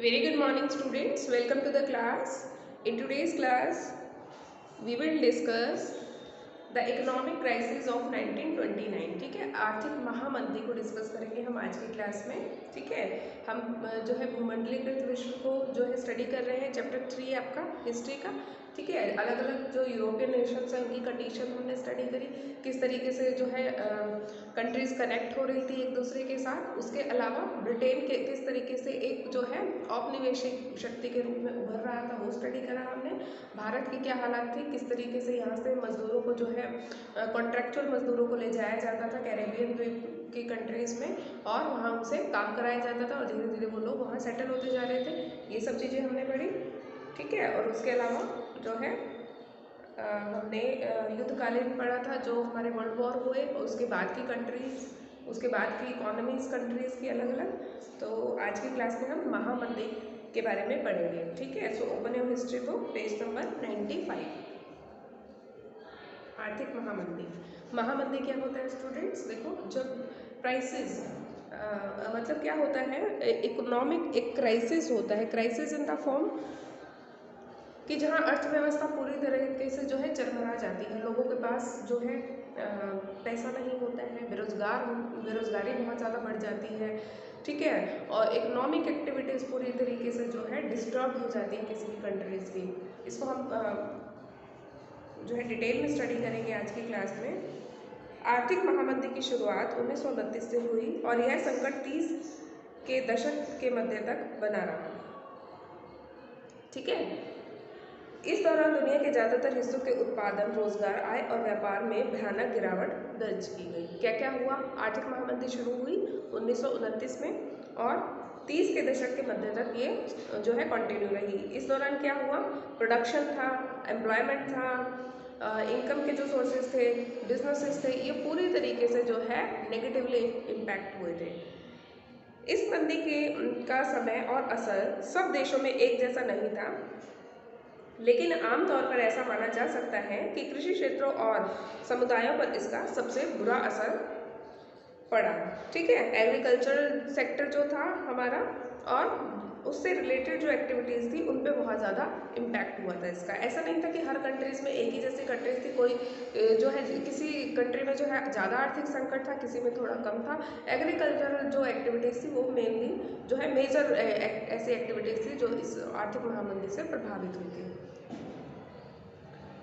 Very good morning students, welcome to the class. In today's class, we will discuss the economic crisis of 1929। ठीक है, आर्थिक महामंदी को discuss करेंगे हम आज की क्लास में। ठीक है, हम जो है भूमंडलीकृत विश्व को जो है स्टडी कर रहे हैं। चैप्टर 3 है आपका हिस्ट्री का। ठीक है, अलग अलग जो यूरोपियन नेशंस हैं उनकी कंडीशन हमने स्टडी करी, किस तरीके से जो है कंट्रीज कनेक्ट हो रही थी एक दूसरे के साथ। उसके अलावा ब्रिटेन के किस तरीके से एक जो है औपनिवेशिक शक्ति के रूप में उभर रहा था वो स्टडी करा हमने। भारत की क्या हालात थी, किस तरीके से यहाँ से मजदूरों को जो है कॉन्ट्रैक्चुअल मजदूरों को ले जाया जाता था कैरेबियन द्वीप की कंट्रीज़ में, और वहाँ उनसे काम कराया जाता था और धीरे धीरे वो लोग वहाँ सेटल होते जा रहे थे। ये सब चीज़ें हमने पढ़ी। ठीक है, और उसके अलावा जो है हमने युद्धकालीन पढ़ा था, जो हमारे वर्ल्ड वॉर हुए उसके बाद की कंट्रीज़, उसके बाद की इकोनॉमीज़ कंट्रीज़ की अलग अलग। तो आज की क्लास में हम महामंदी के बारे में पढ़ेंगे। ठीक है, so open your history book, page number 95। आर्थिक महामंदी। महामंदी क्या होता है स्टूडेंट्स? देखो, जब प्राइसेस मतलब क्या होता है, इकोनॉमिक एक क्राइसिस होता है। क्राइसिस इन द फॉर्म कि जहाँ अर्थव्यवस्था पूरी तरीके से जो है चरमरा जाती है, लोगों के पास जो है पैसा नहीं होता है, बेरोजगारी बहुत ज़्यादा बढ़ जाती है। ठीक है, और इकोनॉमिक एक्टिविटीज़ पूरी तरीके से जो है डिस्टर्ब हो जाती है किसी भी कंट्रीज़ की। इसको हम जो है डिटेल में स्टडी करेंगे आज की क्लास में। आर्थिक महामंदी की शुरुआत 1929 से हुई और यह संकट 30 के दशक के मध्य तक बना रहा। ठीक है, इस दौरान दुनिया के ज़्यादातर हिस्सों के उत्पादन, रोजगार, आय और व्यापार में भयानक गिरावट दर्ज की गई। क्या क्या हुआ? आर्थिक महामंदी शुरू हुई 1929 में और 30 के दशक के मध्य तक ये जो है कंटिन्यू रही। इस दौरान क्या हुआ? प्रोडक्शन था, एम्प्लॉयमेंट था, इनकम के जो सोर्सेज थे, बिजनेसेस थे, ये पूरी तरीके से जो है नेगेटिवली इम्पैक्ट हुए थे। इस मंदी के का समय और असर सब देशों में एक जैसा नहीं था, लेकिन आमतौर पर ऐसा माना जा सकता है कि कृषि क्षेत्रों और समुदायों पर इसका सबसे बुरा असर पड़ा। ठीक है, एग्रीकल्चरल सेक्टर जो था हमारा और उससे रिलेटेड जो एक्टिविटीज़ थी उन पे बहुत ज़्यादा इम्पैक्ट हुआ था इसका। ऐसा नहीं था कि हर कंट्रीज़ में एक ही जैसी कंट्रीज़ थी, कोई जो है किसी कंट्री में जो है ज़्यादा आर्थिक संकट था, किसी में थोड़ा कम था। एग्रीकल्चरल जो एक्टिविटीज़ थी वो मेनली जो है मेजर ऐसी एक्टिविटीज़ थी जो इस आर्थिक महामंदी से प्रभावित हुई थी।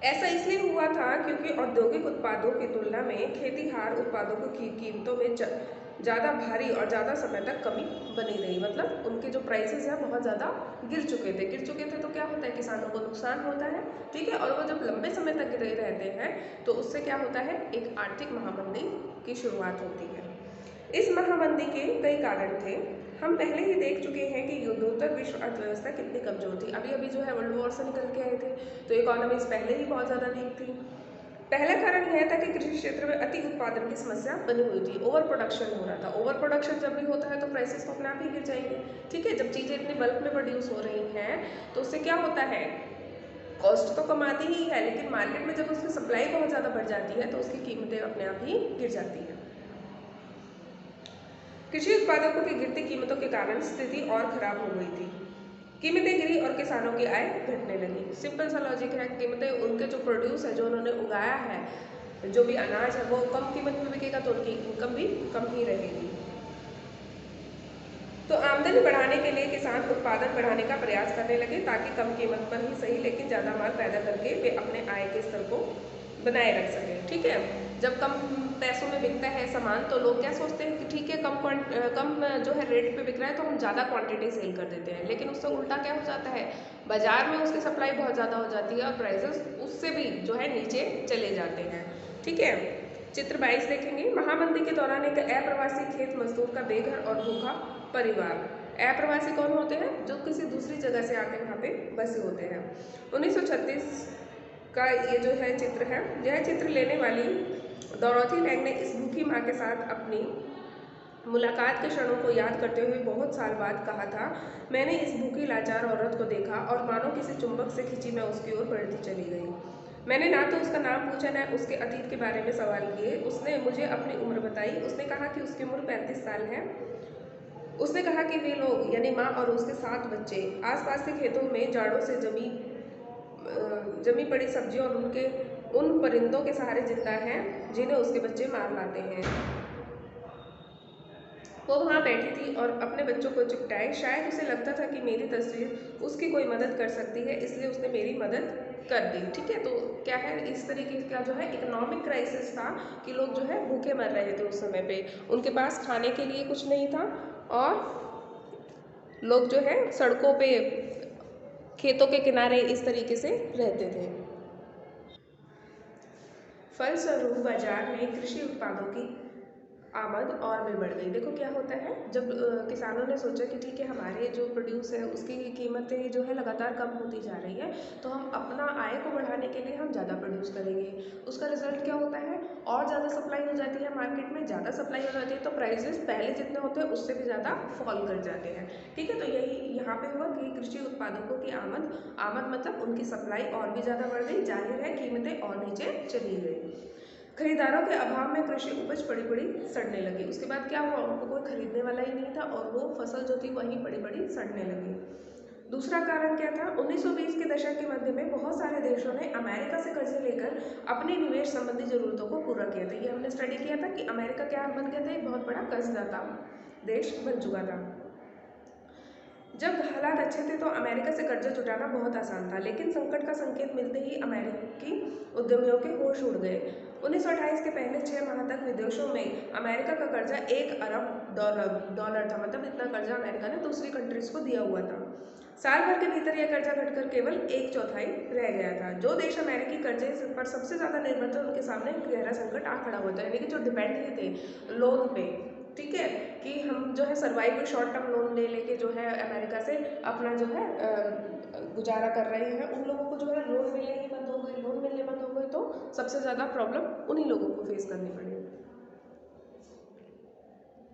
ऐसा इसलिए हुआ था क्योंकि औद्योगिक उत्पादों की तुलना में खेतीहार उत्पादों की कीमतों में ज़्यादा भारी और ज़्यादा समय तक कमी बनी रही। मतलब उनके जो प्राइसेस हैं बहुत ज़्यादा गिर चुके थे तो क्या होता है, किसानों को नुकसान होता है। ठीक है, और वो जब लंबे समय तक गिरे रहते हैं तो उससे क्या होता है, एक आर्थिक महामंदी की शुरुआत होती है। इस महामंदी के कई कारण थे। हम पहले ही देख चुके हैं कि युद्धोत्तर विश्व अर्थव्यवस्था कितनी कमजोर थी। अभी अभी जो है वर्ल्ड वॉर से निकल के आए थे तो इकोनॉमीज पहले ही बहुत ज़्यादा वीक थी। पहला कारण यह था कि कृषि क्षेत्र में अति उत्पादन की समस्या बनी हुई थी, ओवर प्रोडक्शन हो रहा था। ओवर प्रोडक्शन जब भी होता है तो प्राइसेस तो अपने आप ही गिर जाएंगे। ठीक है, जब चीज़ें इतने बल्क में प्रोड्यूस हो रही हैं तो उससे क्या होता है, कॉस्ट तो कमाती ही है, लेकिन मार्केट में जब उसकी सप्लाई बहुत ज़्यादा बढ़ जाती है तो उसकी कीमतें अपने आप ही गिर जाती हैं। कृषि उत्पादकों की गिरती कीमतों के कारण स्थिति और खराब हो गई थी। कीमतें गिरी और किसानों की आय घटने लगी। सिंपल सा लॉजिक है, कीमतें उनके जो प्रोड्यूस है, जो उन्होंने उगाया है, जो भी अनाज है वो कम कीमत में बिकेगा तो उनकी इनकम भी कम ही रहेगी। तो आमदनी बढ़ाने के लिए किसान उत्पादन बढ़ाने का प्रयास करने लगे ताकि कम कीमत पर ही सही लेकिन ज़्यादा माल पैदा करके वे अपने आय के स्तर को बनाए रख सकें। ठीक है, जब कम पैसों में बिकता है सामान तो लोग क्या सोचते हैं कि ठीक है, कम जो है रेट पे बिक रहा है तो हम ज़्यादा क्वांटिटी सेल कर देते हैं। लेकिन उससे उल्टा क्या हो जाता है, बाजार में उसकी सप्लाई बहुत ज़्यादा हो जाती है और प्राइसेस उससे भी जो है नीचे चले जाते हैं। ठीक है, चित्र 22 देखेंगे। महामंदी के दौरान एक अप्रवासी खेत मजदूर का बेघर और भूखा परिवार। अप्रवासी कौन होते हैं? जो किसी दूसरी जगह से आके वहाँ पे बसे होते हैं। 1936 का ये जो है चित्र है, यह चित्र लेने वाली डोरोथी लैंग ने इस भूखी माँ के साथ अपनी मुलाकात के क्षणों को याद करते हुए बहुत साल बाद कहा था, मैंने इस भूखी लाचार औरत को देखा और मानो किसी चुंबक से खींची मैं उसकी ओर बढ़ती चली गई। मैंने ना तो उसका नाम पूछा ना उसके अतीत के बारे में सवाल किए। उसने मुझे अपनी उम्र बताई। उसने कहा कि उसकी उम्र 35 साल है। उसने कहा कि वे लोग यानी माँ और उसके 7 बच्चे आसपास के खेतों में जाड़ों से जमी पड़ी सब्जियों और उन परिंदों के सहारे जिंदा हैं जिन्हें उसके बच्चे मार लाते हैं। वो वहाँ बैठी थी और अपने बच्चों को चिपटाए। शायद उसे लगता था कि मेरी तस्वीर उसकी कोई मदद कर सकती है, इसलिए उसने मेरी मदद कर दी। ठीक है, तो क्या है, इस तरीके का जो है इकोनॉमिक क्राइसिस था कि लोग जो है भूखे मर रहे थे उस समय पे, उनके पास खाने के लिए कुछ नहीं था और लोग जो है सड़कों पे, खेतों के किनारे इस तरीके से रहते थे। फलस्वरूप बाजार में कृषि उत्पादों की आमद और भी बढ़ गई। देखो क्या होता है, जब किसानों ने सोचा कि ठीक है हमारे जो प्रोड्यूस है उसकी कीमतें जो है लगातार कम होती जा रही है, तो हम अपना आय को बढ़ाने के लिए हम ज़्यादा प्रोड्यूस करेंगे। उसका रिजल्ट क्या होता है, और ज़्यादा सप्लाई हो जाती है मार्केट में, ज़्यादा सप्लाई हो जाती है तो प्राइसेस पहले जितने होते हैं उससे भी ज़्यादा फॉल कर जाते हैं। ठीक है, तो यही यहाँ पे हुआ कि कृषि उत्पादकों की आमद मतलब उनकी सप्लाई और भी ज़्यादा बढ़ गई, जाहिर है कीमतें और नीचे चली गई। खरीदारों के अभाव में कृषि उपज पड़ी पड़ी सड़ने लगी। उसके बाद क्या हुआ, उनको कोई खरीदने वाला ही नहीं था और वो फसल जो थी वही पड़ी पड़ी सड़ने लगी। दूसरा कारण क्या था, 1920 के दशक के मध्य में बहुत सारे देशों ने अमेरिका से कर्जे लेकर अपनी निवेश संबंधी जरूरतों को पूरा किया था। ये हमने स्टडी किया था कि अमेरिका क्या बन गया था, एक बहुत बड़ा कर्जदाता देश बन चुका था। जब हालात अच्छे थे तो अमेरिका से कर्जा जुटाना बहुत आसान था, लेकिन संकट का संकेत मिलते ही अमेरिकी उद्यमियों के होश उड़ गए। 1928 के पहले 6 माह तक विदेशों में अमेरिका का कर्जा 1 अरब डॉलर था, मतलब इतना कर्जा अमेरिका ने दूसरी कंट्रीज को दिया हुआ था। साल भर के भीतर यह कर्जा घटकर केवल 1/4 रह गया था। जो देश अमेरिकी कर्जे पर सबसे ज़्यादा निर्भर थे उनके सामने गहरा संकट आ खड़ा हुआ था, यानी कि जो डिपेंड ही थे लोन पे, ठीक है, कि हम जो है सर्वाइव शॉर्ट टर्म लोन ले लेके जो है अमेरिका से अपना जो है गुजारा कर रहे हैं, उन लोगों को जो है लोन मिलने ही बंद हो गए। लोन मिलने बंद हो गए तो सबसे ज़्यादा प्रॉब्लम उन्हीं लोगों को फेस करनी पड़ी।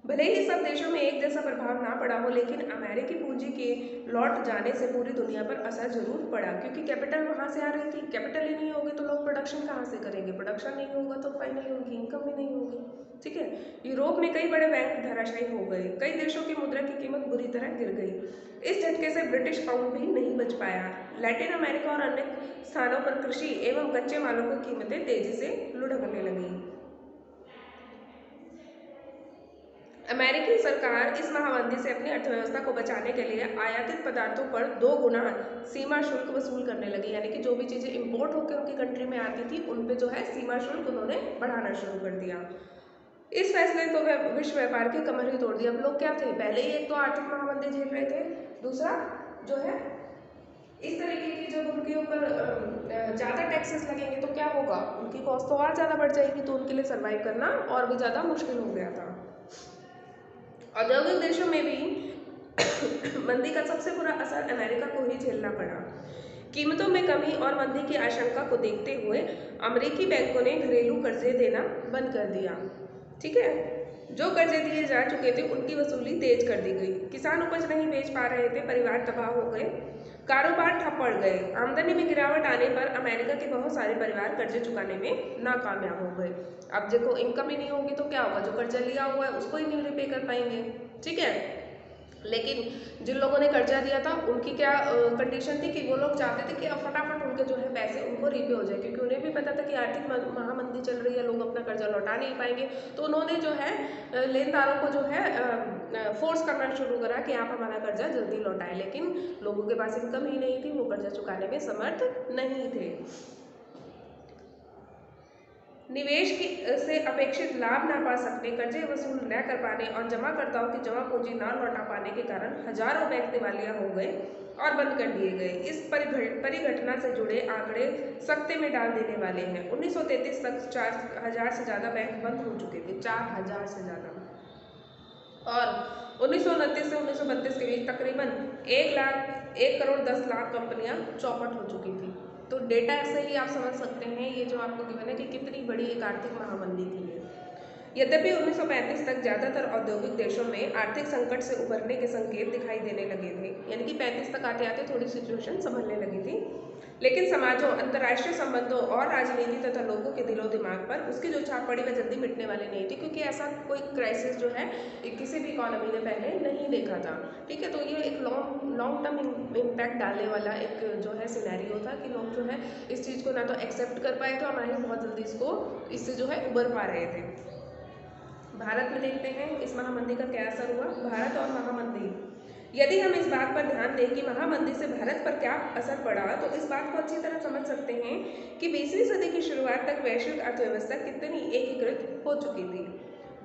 भले ही सब देशों में एक जैसा प्रभाव ना पड़ा हो, लेकिन अमेरिकी पूंजी के लौट जाने से पूरी दुनिया पर असर जरूर पड़ा, क्योंकि कैपिटल वहां से आ रही थी। कैपिटल ही नहीं होगी तो लोग प्रोडक्शन कहाँ से करेंगे, प्रोडक्शन नहीं होगा तो फाइनली उनकी इनकम भी नहीं होगी। ठीक है, यूरोप में कई बड़े बैंक धराशायी हो गए, कई देशों की मुद्रा की कीमत बुरी तरह गिर गई। इस झटके से ब्रिटिश पाउंड भी नहीं बच पाया। लैटिन अमेरिका और अन्य स्थानों पर कृषि एवं कच्चे मालों की कीमतें तेजी से लुढ़कने लगी। अमेरिकी सरकार इस महामंदी से अपनी अर्थव्यवस्था को बचाने के लिए आयातित पदार्थों पर 2 गुना सीमा शुल्क वसूल करने लगी, यानी कि जो भी चीज़ें इंपोर्ट होकर उनकी कंट्री में आती थी उन पे जो है सीमा शुल्क उन्होंने बढ़ाना शुरू कर दिया। इस फैसले तो विश्व व्यापार की कमर ही तोड़ दी। अब लोग क्या थे, पहले ही एक तो आर्थिक महामंदी झेल रहे थे, दूसरा जो है इस तरीके की जब उनके ऊपर ज़्यादा टैक्सेस लगेंगे तो क्या होगा, उनकी कॉस्ट तो और ज़्यादा बढ़ जाएगी, तो उनके लिए सर्वाइव करना और भी ज़्यादा मुश्किल हो गया था। औद्योगिक देशों में भी मंदी का सबसे बुरा असर अमेरिका को ही झेलना पड़ा। कीमतों में कमी और मंदी की आशंका को देखते हुए अमेरिकी बैंकों ने घरेलू कर्जे देना बंद कर दिया। ठीक है, जो कर्जे दिए जा चुके थे उनकी वसूली तेज कर दी गई। किसान उपज नहीं बेच पा रहे थे, परिवार तबाह हो गए, कारोबार ठप पड़ गए। आमदनी में गिरावट आने पर अमेरिका के बहुत सारे परिवार कर्जे चुकाने में नाकामयाब हो गए। अब देखो इनकम ही नहीं होगी तो क्या होगा, जो कर्जा लिया हुआ है उसको ही नहीं रिपे कर पाएंगे। ठीक है, लेकिन जिन लोगों ने कर्जा दिया था उनकी क्या कंडीशन थी कि वो लोग चाहते थे कि अब फटाफट उनके जो है पैसे उनको रीपे हो जाए, क्योंकि उन्हें भी पता था कि आर्थिक महामंदी चल रही है, लोग अपना कर्जा लौटा नहीं पाएंगे। तो उन्होंने जो है लेनदारों को जो है फोर्स करना शुरू करा कि आप हमारा कर्जा जल्दी लौटाएं, लेकिन लोगों के पास इनकम ही नहीं थी, वो कर्जा चुकाने में समर्थ नहीं थे। निवेश की से अपेक्षित लाभ ना पा सकने, कर्जे वसूल न कर पाने और जमाकर्ताओं की जमा पूंजी ना लौटा पाने के कारण हजारों बैंक दिवालिया हो गए और बंद कर दिए गए। इस परिघटना से जुड़े आंकड़े सकते में डाल देने वाले हैं। 1933 तक 4000 से ज़्यादा बैंक बंद हो चुके थे, 4000 से ज़्यादा, और 1929 से 1932 के बीच तकरीबन 1,10,00,000 कंपनियां चौपट हो चुकी थी। तो डेटा से ही आप समझ सकते हैं ये जो आपको गिवन है कि कितनी बड़ी एक आर्थिक महामंदी थी। यद्यपि 1935 तक ज़्यादातर औद्योगिक देशों में आर्थिक संकट से उभरने के संकेत दिखाई देने लगे थे, यानी कि 35 तक आते आते थोड़ी सिचुएशन संभलने लगी थी, लेकिन समाजों, अंतर्राष्ट्रीय संबंधों और राजनीति तथा लोगों के दिलो दिमाग पर उसकी जो छाप पड़ी वह जल्दी मिटने वाली नहीं थी, क्योंकि ऐसा कोई क्राइसिस जो है किसी भी इकोनॉमी ने पहले नहीं देखा था। ठीक है, तो ये एक लॉन्ग टर्म इम्पैक्ट डालने वाला एक जो है सिनेरियो था कि लोग जो है इस चीज़ को ना तो एक्सेप्ट कर पाए थे और ना ही बहुत जल्दी इससे जो है उबर पा रहे थे। भारत में देखते हैं इस महामंदी का क्या असर हुआ। भारत और महामंदी, यदि हम इस बात पर ध्यान दें कि महामंदी से भारत पर क्या असर पड़ा, तो इस बात को अच्छी तरह समझ सकते हैं कि 20वीं सदी की शुरुआत तक वैश्विक अर्थव्यवस्था कितनी एकीकृत हो चुकी थी।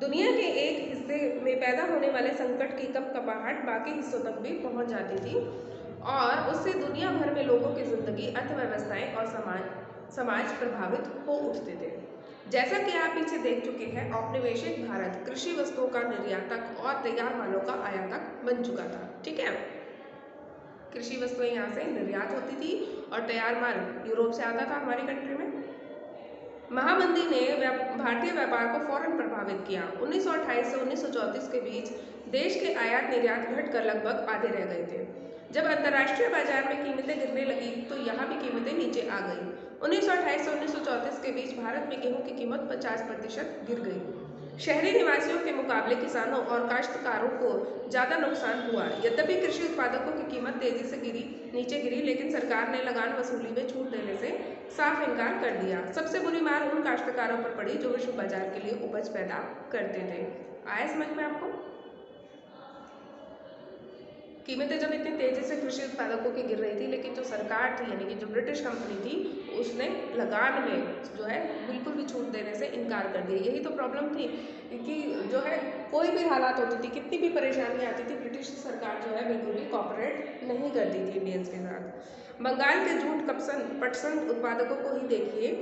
दुनिया के एक हिस्से में पैदा होने वाले संकट की कंपकपाहट बाकी हिस्सों तक भी पहुंच जाती थी और उससे दुनिया भर में लोगों की जिंदगी, अर्थव्यवस्थाएं और समाज प्रभावित हो उठते थे। जैसा कि आप पीछे देख चुके हैं, औपनिवेशिक भारत कृषि वस्तुओं का निर्यातक और तैयार मालों का आयातक बन चुका था। ठीक है, कृषि वस्तुएं यहाँ से निर्यात होती थी और तैयार माल यूरोप से आता था हमारी कंट्री में। महामंदी ने भारतीय व्यापार को फौरन प्रभावित किया। 1928 से 1934 के बीच देश के आयात निर्यात घटकर लगभग आधे रह गए थे। जब अंतर्राष्ट्रीय बाजार में कीमतें गिरने लगी तो यहाँ भी कीमतें नीचे आ गई। 1928 से 1934 के बीच भारत में गेहूं की कीमत 50% गिर गई। शहरी निवासियों के मुकाबले किसानों और काश्तकारों को ज़्यादा नुकसान हुआ। यद्यपि कृषि उत्पादकों की कीमत तेजी से नीचे गिरी, लेकिन सरकार ने लगान वसूली में छूट देने से साफ इनकार कर दिया। सबसे बुरी मार उन काश्तकारों पर पड़ी जो विश्व बाजार के लिए उपज पैदा करते थे। आया समझ में आपको? कीमतें जब इतनी तेजी से कृषि उत्पादकों की गिर रही थी, लेकिन जो सरकार थी यानी कि जो ब्रिटिश कंपनी थी, उसने लगान में जो है बिल्कुल भी छूट देने से इनकार कर दिया। यही तो प्रॉब्लम थी कि जो है कोई भी हालात होती थी, कितनी भी परेशानी आती थी, ब्रिटिश सरकार जो है बिल्कुल भी कॉपरेट नहीं करती थी इंडियंस के साथ। बंगाल के जूट पटसन उत्पादकों को ही देखिए,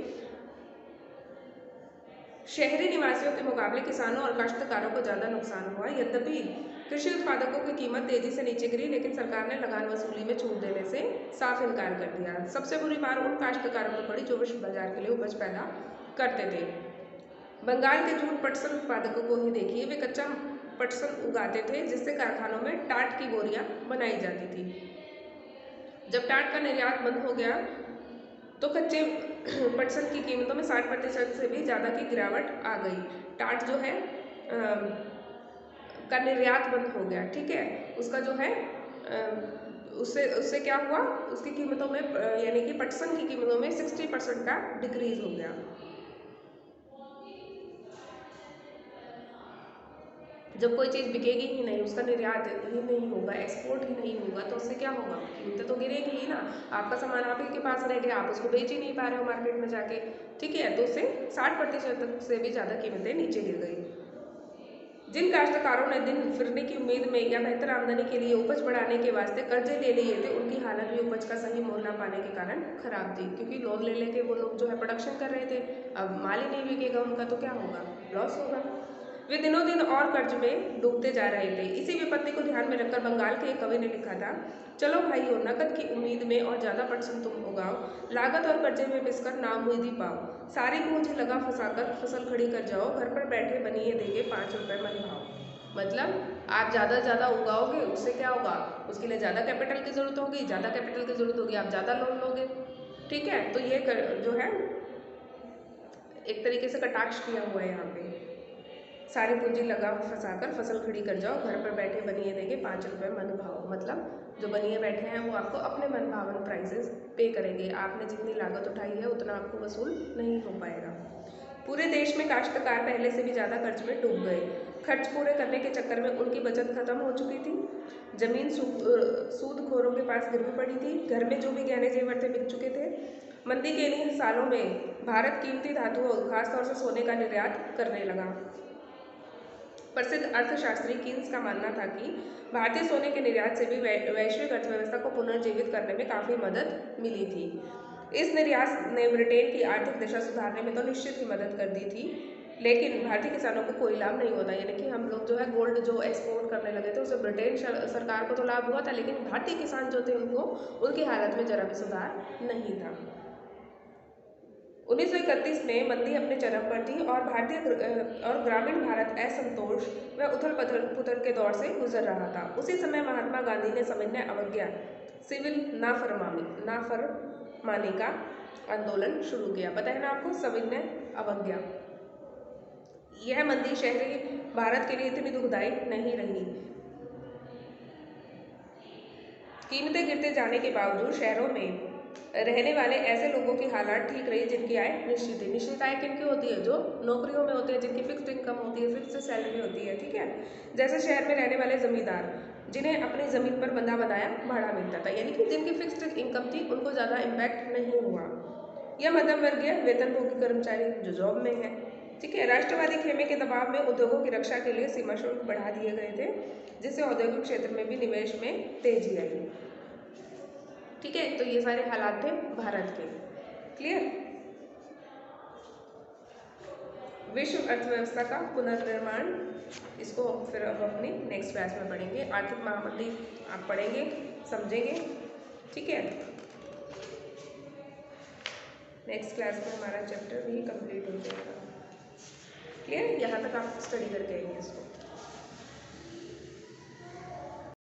शहरी निवासियों के मुकाबले किसानों और काश्तकारों को ज़्यादा नुकसान हुआ। यद्यपि कृषि उत्पादकों की कीमत तेजी से नीचे गिरी, लेकिन सरकार ने लगान वसूली में छूट देने से साफ इनकार कर दिया। सबसे बुरी मार उन काश्तकारों पर पड़ी जो विश्व बाजार के लिए उपज पैदा करते थे। बंगाल के जूट पटसन उत्पादकों को ही देखिए, वे कच्चा पटसन उगाते थे जिससे कारखानों में टाट की बोरियां बनाई जाती थी। जब टाट का निर्यात बंद हो गया तो कच्चे पटसन की कीमतों में 60% से भी ज़्यादा की गिरावट आ गई। टाट जो है का निर्यात बंद हो गया। ठीक है, उसका जो है उससे उससे क्या हुआ, उसकी कीमतों में यानी कि पटसन की कीमतों में 60% का डिक्रीज हो गया। जब कोई चीज़ बिकेगी ही नहीं, उसका निर्यात ही नहीं होगा, एक्सपोर्ट ही नहीं होगा, तो उससे क्या होगा? कीमतें तो गिरेगी ही ना। आपका सामान आप ही के पास रह गया, आप उसको बेच ही नहीं पा रहे हो मार्केट में जाके। ठीक है, तो उससे 60% से भी ज़्यादा कीमतें नीचे गिर गई। जिन काश्तकारों ने दिन फिरने की उम्मीद में या बेहतर आमदनी के लिए उपज बढ़ाने के वास्ते कर्जे ले लिए थे, उनकी हालत भी उपज का सही मोल न पाने के कारण खराब थी, क्योंकि लोन ले लेके वो लोग जो है प्रोडक्शन कर रहे थे। अब माल ही नहीं बिकेगा उनका तो क्या होगा? लॉस होगा। वे दिनों दिन और कर्ज में डूबते जा रहे थे। इसी विपत्ति को ध्यान में रखकर बंगाल के एक कवि ने लिखा था, चलो भाइयों नकद की उम्मीद में और ज़्यादा पटसन तुम उगाओ, लागत और कर्जे में पिसकर नाउम्मीदी पाओ, सारी पूंजी लगा फंसाकर फसल खड़ी कर जाओ, घर पर बैठे बनिए देंगे 5 रुपये मन भाव। मतलब आप ज़्यादा ज़्यादा उगाओगे, उससे क्या होगा? उसके लिए ज़्यादा कैपिटल की ज़रूरत होगी, ज़्यादा कैपिटल की ज़रूरत होगी, आप ज़्यादा लोन लोगे। ठीक है, तो ये जो है एक तरीके से कटाक्ष किया हुआ है यहाँ पे। सारी पूंजी लगा फंसाकर फसल खड़ी कर जाओ, घर पर बैठे बनिए देंगे 5 रुपये मन भाव। मतलब जो बनिए बैठे हैं वो आपको अपने मन भावन प्राइसेस पे करेंगे, आपने जितनी लागत उठाई है उतना आपको वसूल नहीं हो पाएगा। पूरे देश में काश्तकार पहले से भी ज़्यादा कर्ज में डूब गए। खर्च पूरे करने के चक्कर में उनकी बचत खत्म हो चुकी थी, जमीन सूदखोरों के पास गिरवी पड़ी थी, घर में जो भी गहने जेवर थे बिक चुके थे। मंदी के इन सालों में भारत कीमती धातुओं, खासतौर से सोने का निर्यात करने लगा। प्रसिद्ध अर्थशास्त्री कीन्स का मानना था कि भारतीय सोने के निर्यात से भी वैश्विक अर्थव्यवस्था को पुनर्जीवित करने में काफ़ी मदद मिली थी। इस निर्यात ने ब्रिटेन की आर्थिक दशा सुधारने में तो निश्चित ही मदद कर दी थी, लेकिन भारतीय किसानों को कोई लाभ नहीं होता। यानी कि हम लोग जो है गोल्ड जो एक्सपोर्ट करने लगे थे, उससे ब्रिटेन सरकार को तो लाभ हुआ था, लेकिन भारतीय किसान जो थे उनको उनकी हालत में जरा भी सुधार नहीं था। 1931 में मंदी अपने चरम पर थी और और ग्रामीण भारत असंतोष व उथल पुथल के दौर से गुजर रहा था। उसी समय महात्मा गांधी ने सविनय अवज्ञा सिविल नाफरमानी का आंदोलन शुरू किया। पता है ना आपको, सविनय अवज्ञा। यह मंदी शहरी भारत के लिए इतनी दुखदायी नहीं रही। कीमतें गिरते जाने के बावजूद शहरों में रहने वाले ऐसे लोगों की हालात ठीक रही जिनकी आय निश्चित थी। निश्चित आय किनकी होती है? जो नौकरियों में होते हैं, जिनकी फिक्स्ड इनकम होती है, फिक्स्ड सैलरी होती है, ठीक है। जैसे शहर में रहने वाले जमींदार जिन्हें अपनी जमीन पर बंधा बनाया भाड़ा मिलता था, यानी कि जिनकी फिक्स्ड इनकम थी उनको ज़्यादा इम्पैक्ट नहीं हुआ। यह मध्यम वर्गीय वेतनभोगी कर्मचारी जो जॉब में है, ठीक है। राष्ट्रवादी खेमे के दबाव में उद्योगों की रक्षा के लिए सीमा शुल्क बढ़ा दिए गए थे, जिससे औद्योगिक क्षेत्र में भी निवेश में तेजी आई, ठीक है। तो ये सारे हालात थे भारत के। क्लियर? विश्व अर्थव्यवस्था का पुनर्निर्माण, इसको फिर अब अपनी नेक्स्ट क्लास में पढ़ेंगे। आर्थिक महामंदी आप पढ़ेंगे, समझेंगे, ठीक है। नेक्स्ट क्लास में हमारा चैप्टर भी कंप्लीट हो जाएगा। क्लियर? यहाँ तक आप स्टडी करके आएंगे इसको।